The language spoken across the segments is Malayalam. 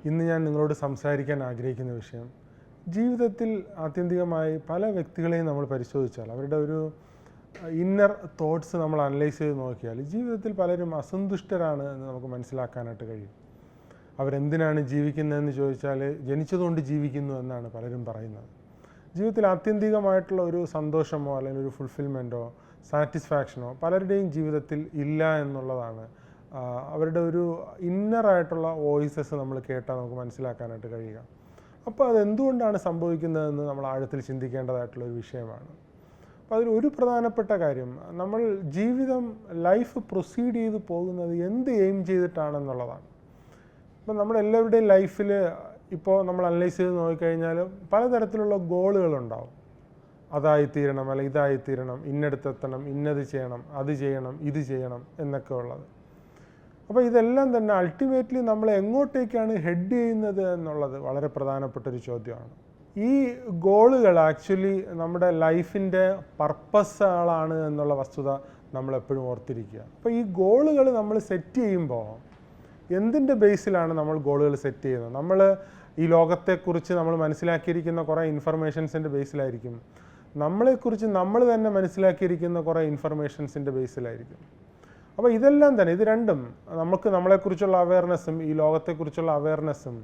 ഇന്ന് ഞാൻ നിങ്ങളോട് സംസാരിക്കാൻ ആഗ്രഹിക്കുന്ന വിഷയം, ജീവിതത്തിൽ ആത്യന്തികമായി പല വ്യക്തികളെയും നമ്മൾ പരിശോധിച്ചാൽ അവരുടെ ഒരു ഇന്നർ തോട്ട്സ് നമ്മൾ അനലൈസ് ചെയ്ത് നോക്കിയാൽ ജീവിതത്തിൽ പലരും അസന്തുഷ്ടരാണ് എന്ന് നമുക്ക് മനസ്സിലാക്കാനായിട്ട് കഴിയും. അവരെന്തിനാണ് ജീവിക്കുന്നതെന്ന് ചോദിച്ചാൽ ജനിച്ചതുകൊണ്ട് ജീവിക്കുന്നു എന്നാണ് പലരും പറയുന്നത്. ജീവിതത്തിൽ ആത്യന്തികമായിട്ടുള്ള ഒരു സന്തോഷമോ അല്ലെങ്കിൽ ഒരു ഫുൾഫിൽമെൻറ്റോ സാറ്റിസ്ഫാക്ഷനോ പലരുടെയും ജീവിതത്തിൽ ഇല്ല എന്നുള്ളതാണ് അവരുടെ ഒരു ഇന്നറായിട്ടുള്ള വോയിസസ് നമ്മൾ കേട്ടാൽ നമുക്ക് മനസ്സിലാക്കാനായിട്ട് കഴിയുക. അപ്പോൾ അതെന്തുകൊണ്ടാണ് സംഭവിക്കുന്നതെന്ന് നമ്മൾ ആഴത്തിൽ ചിന്തിക്കേണ്ടതായിട്ടുള്ളൊരു വിഷയമാണ്. അപ്പോൾ അതിലൊരു പ്രധാനപ്പെട്ട കാര്യം, നമ്മൾ ജീവിതം ലൈഫ് പ്രൊസീഡ് ചെയ്ത് പോകുന്നത് എന്ത് എയിം ചെയ്തിട്ടാണെന്നുള്ളതാണ്. ഇപ്പം നമ്മളെല്ലാവരുടെയും ലൈഫിൽ ഇപ്പോൾ നമ്മൾ അനലൈസ് ചെയ്ത് നോക്കിക്കഴിഞ്ഞാൽ പലതരത്തിലുള്ള ഗോളുകളുണ്ടാവും. അതായിത്തീരണം, അല്ലെങ്കിൽ ഇതായിത്തീരണം, ഇന്നടുത്തെത്തണം, ഇന്നത് ചെയ്യണം, അത് ചെയ്യണം, ഇത് ചെയ്യണം എന്നൊക്കെ ഉള്ളത്. അപ്പോൾ ഇതെല്ലാം തന്നെ അൾട്ടിമേറ്റ്ലി നമ്മൾ എങ്ങോട്ടേക്കാണ് ഹെഡ് ചെയ്യുന്നത് എന്നുള്ളത് വളരെ പ്രധാനപ്പെട്ടൊരു ചോദ്യമാണ്. ഈ ഗോളുകൾ ആക്ച്വലി നമ്മുടെ ലൈഫിൻ്റെ പർപ്പസുകളാണ് എന്നുള്ള വസ്തുത നമ്മളെപ്പോഴും ഓർത്തിരിക്കുക. അപ്പോൾ ഈ ഗോളുകൾ നമ്മൾ സെറ്റ് ചെയ്യുമ്പോൾ എന്തിൻ്റെ ബേസിലാണ് നമ്മൾ ഗോളുകൾ സെറ്റ് ചെയ്യുന്നത്? നമ്മൾ ഈ ലോകത്തെക്കുറിച്ച് നമ്മൾ മനസ്സിലാക്കിയിരിക്കുന്ന കുറേ ഇൻഫർമേഷൻസിൻ്റെ ബേസിലായിരിക്കും. നമ്മളെക്കുറിച്ച് നമ്മൾ തന്നെ മനസ്സിലാക്കിയിരിക്കുന്ന കുറേ ഇൻഫർമേഷൻസിൻ്റെ ബേസിലായിരിക്കും. അപ്പോൾ ഇതെല്ലാം തന്നെ, ഇത് രണ്ടും, നമുക്ക് നമ്മളെക്കുറിച്ചുള്ള അവയർനെസ്സും ഈ ലോകത്തെക്കുറിച്ചുള്ള അവയർനെസ്സും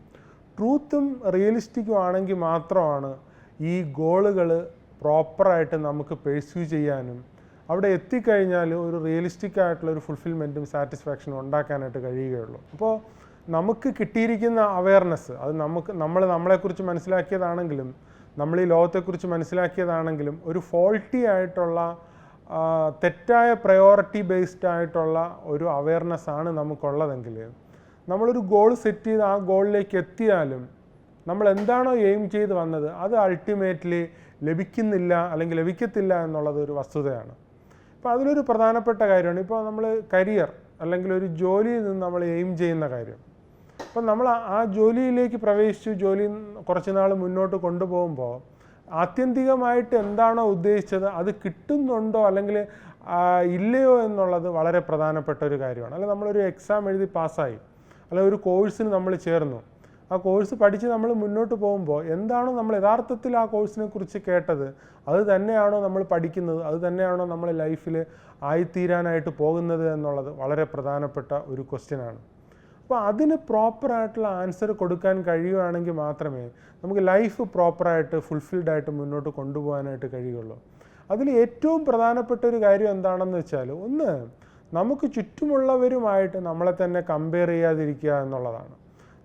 ട്രൂത്തും റിയലിസ്റ്റിക്കും ആണെങ്കിൽ മാത്രമാണ് ഈ ഗോളുകൾ പ്രോപ്പറായിട്ട് നമുക്ക് പെർസ്യൂ ചെയ്യാനും അവിടെ എത്തിക്കഴിഞ്ഞാൽ ഒരു റിയലിസ്റ്റിക് ആയിട്ടുള്ള ഒരു ഫുൾഫിൽമെൻറ്റും സാറ്റിസ്ഫാക്ഷനും ഉണ്ടാക്കാനായിട്ട് കഴിയുകയുള്ളൂ. അപ്പോൾ നമുക്ക് കിട്ടിയിരിക്കുന്ന അവയർനെസ്, അത് നമ്മളെക്കുറിച്ച് മനസ്സിലാക്കിയതാണെങ്കിലും നമ്മൾ ഈ ലോകത്തെക്കുറിച്ച് മനസ്സിലാക്കിയതാണെങ്കിലും ഒരു ഫോൾട്ടി ആയിട്ടുള്ള തെറ്റായ പ്രയോറിറ്റി ബേസ്ഡ് ആയിട്ടുള്ള ഒരു അവയർനെസ്സാണ് നമുക്കുള്ളതെങ്കിൽ നമ്മളൊരു ഗോൾ സെറ്റ് ചെയ്ത് ആ ഗോളിലേക്ക് എത്തിയാലും നമ്മൾ എന്താണോ എയിം ചെയ്ത് വന്നത് അത് അൾട്ടിമേറ്റ്ലി ലഭിക്കുന്നില്ല അല്ലെങ്കിൽ ലഭിക്കത്തില്ല എന്നുള്ളത് ഒരു വസ്തുതയാണ്. അപ്പോൾ അതിലൊരു പ്രധാനപ്പെട്ട കാര്യമാണ് ഇപ്പോൾ നമ്മൾ കരിയർ അല്ലെങ്കിൽ ഒരു ജോലിയിൽ നിന്ന് നമ്മൾ എയിം ചെയ്യുന്ന കാര്യം. അപ്പം നമ്മൾ ആ ജോലിയിലേക്ക് പ്രവേശിച്ചു, ജോലി കുറച്ച് നാൾ മുന്നോട്ട് കൊണ്ടുപോകുമ്പോൾ ആത്യന്തികമായിട്ട് എന്താണോ ഉദ്ദേശിച്ചത് അത് കിട്ടുന്നുണ്ടോ അല്ലെങ്കിൽ ഇല്ലയോ എന്നുള്ളത് വളരെ പ്രധാനപ്പെട്ട ഒരു കാര്യമാണ്. അല്ലെങ്കിൽ നമ്മളൊരു എക്സാം എഴുതി പാസ്സായി, അല്ലെങ്കിൽ ഒരു കോഴ്സിന് നമ്മൾ ചേർന്നു, ആ കോഴ്സ് പഠിച്ച് നമ്മൾ മുന്നോട്ട് പോകുമ്പോൾ എന്താണോ നമ്മൾ യഥാർത്ഥത്തിൽ ആ കോഴ്സിനെ കുറിച്ച് കേട്ടത് അത് തന്നെയാണോ നമ്മൾ പഠിക്കുന്നത്, അത് തന്നെയാണോ നമ്മൾ ലൈഫിൽ ആയിത്തീരാനായിട്ട് പോകുന്നത് എന്നുള്ളത് വളരെ പ്രധാനപ്പെട്ട ഒരു ക്വസ്റ്റ്യനാണ്. അപ്പോൾ അതിന് പ്രോപ്പറായിട്ടുള്ള ആൻസർ കൊടുക്കാൻ കഴിയുകയാണെങ്കിൽ മാത്രമേ നമുക്ക് ലൈഫ് പ്രോപ്പറായിട്ട് ഫുൾഫിൽഡായിട്ട് മുന്നോട്ട് കൊണ്ടുപോകാനായിട്ട് കഴിയുള്ളൂ. അതിൽ ഏറ്റവും പ്രധാനപ്പെട്ട ഒരു കാര്യം എന്താണെന്ന് വെച്ചാൽ, ഒന്ന്, നമുക്ക് ചുറ്റുമുള്ളവരുമായിട്ട് നമ്മളെ തന്നെ കമ്പയർ ചെയ്യാതിരിക്കുക എന്നുള്ളതാണ്.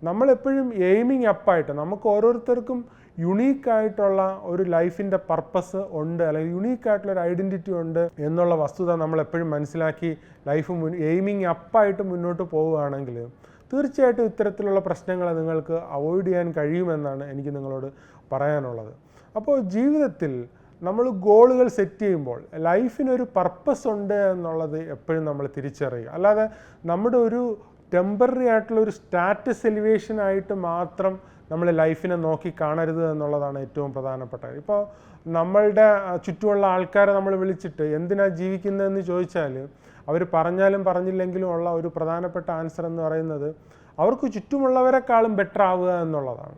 നമ്മളെപ്പോഴും എയിമിങ് അപ്പായിട്ട്, നമുക്ക് ഓരോരുത്തർക്കും യുണീക്കായിട്ടുള്ള ഒരു ലൈഫിൻ്റെ പർപ്പസ് ഉണ്ട്, അല്ലെങ്കിൽ യുണീക്കായിട്ടുള്ള ഒരു ഐഡൻറ്റിറ്റി ഉണ്ട് എന്നുള്ള വസ്തുത നമ്മളെപ്പോഴും മനസ്സിലാക്കി ലൈഫ് എയിമിങ് അപ്പായിട്ട് മുന്നോട്ട് പോവുകയാണെങ്കിൽ തീർച്ചയായിട്ടും ഇത്തരത്തിലുള്ള പ്രശ്നങ്ങളെ നിങ്ങൾക്ക് അവോയ്ഡ് ചെയ്യാൻ കഴിയുമെന്നാണ് എനിക്ക് നിങ്ങളോട് പറയാനുള്ളത്. അപ്പോൾ ജീവിതത്തിൽ നമ്മൾ ഗോളുകൾ സെറ്റ് ചെയ്യുമ്പോൾ ലൈഫിനൊരു പർപ്പസ് ഉണ്ട് എന്നുള്ളത് എപ്പോഴും നമ്മൾ തിരിച്ചറിയുക. അല്ലാതെ നമ്മുടെ ഒരു ടെമ്പററി ആയിട്ടുള്ള ഒരു സ്റ്റാറ്റസ് എലിവേഷനായിട്ട് മാത്രം നമ്മൾ ലൈഫിനെ നോക്കി കാണരുത് എന്നുള്ളതാണ് ഏറ്റവും പ്രധാനപ്പെട്ട കാര്യം. ഇപ്പോൾ നമ്മളുടെ ചുറ്റുമുള്ള ആൾക്കാരെ നമ്മൾ വിളിച്ചിട്ട് എന്തിനാണ് ജീവിക്കുന്നതെന്ന് ചോദിച്ചാൽ അവർ പറഞ്ഞാലും പറഞ്ഞില്ലെങ്കിലും ഉള്ള ഒരു പ്രധാനപ്പെട്ട ആൻസർ എന്ന് പറയുന്നത് അവർക്ക് ചുറ്റുമുള്ളവരെക്കാളും ബെറ്റർ ആവുക എന്നുള്ളതാണ്.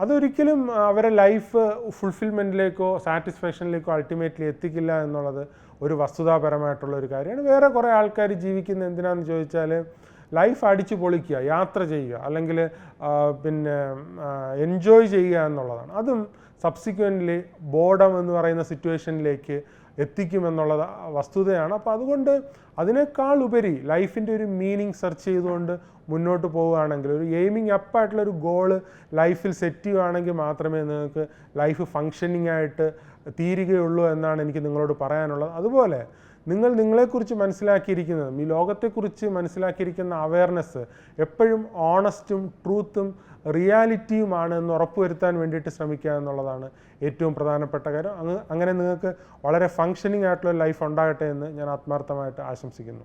അതൊരിക്കലും അവരെ ലൈഫ് ഫുൾഫിൽമെൻറ്റിലേക്കോ സാറ്റിസ്ഫാക്ഷനിലേക്കോ അൾട്ടിമേറ്റ്ലി എത്തിക്കില്ല എന്നുള്ളത് ഒരു വസ്തുതാപരമായിട്ടുള്ള ഒരു കാര്യമാണ്. വേറെ കുറേ ആൾക്കാർ ജീവിക്കുന്നത് എന്തിനാണെന്ന് ചോദിച്ചാൽ ലൈഫ് അടിച്ചു പൊളിക്കുക, യാത്ര ചെയ്യുക, അല്ലെങ്കിൽ എൻജോയ് ചെയ്യുക എന്നുള്ളതാണ്. അതും സബ്സിക്വൻ്റ്ലി ബോർഡം എന്ന് പറയുന്ന സിറ്റുവേഷനിലേക്ക് എത്തിക്കുമെന്നുള്ളത് വസ്തുതയാണ്. അപ്പോൾ അതുകൊണ്ട് അതിനേക്കാൾ ഉപരി ലൈഫിൻ്റെ ഒരു മീനിങ് സെർച്ച് ചെയ്തുകൊണ്ട് മുന്നോട്ട് പോവുകയാണെങ്കിൽ, ഒരു എയിമിങ് അപ്പായിട്ടുള്ളൊരു ഗോള് ലൈഫിൽ സെറ്റ് ചെയ്യുകയാണെങ്കിൽ മാത്രമേ നിങ്ങൾക്ക് ലൈഫ് ഫങ്ഷനിങ് ആയിട്ട് തീരുകയുള്ളൂ എന്നാണ് എനിക്ക് നിങ്ങളോട് പറയാനുള്ളത്. അതുപോലെ നിങ്ങളെക്കുറിച്ച് മനസ്സിലാക്കിയിരിക്കുന്നതും ഈ ലോകത്തെക്കുറിച്ച് മനസ്സിലാക്കിയിരിക്കുന്ന അവയർനെസ് എപ്പോഴും ഓണസ്റ്റും ട്രൂത്തും റിയാലിറ്റിയുമാണ് എന്ന് ഉറപ്പുവരുത്താൻ വേണ്ടിയിട്ട് ശ്രമിക്കുക എന്നുള്ളതാണ് ഏറ്റവും പ്രധാനപ്പെട്ട കാര്യം. അങ്ങനെ നിങ്ങൾക്ക് വളരെ ഫങ്ഷനിങ് ആയിട്ടുള്ള ലൈഫ് ഉണ്ടാകട്ടെ എന്ന് ഞാൻ ആത്മാർത്ഥമായിട്ട് ആശംസിക്കുന്നു.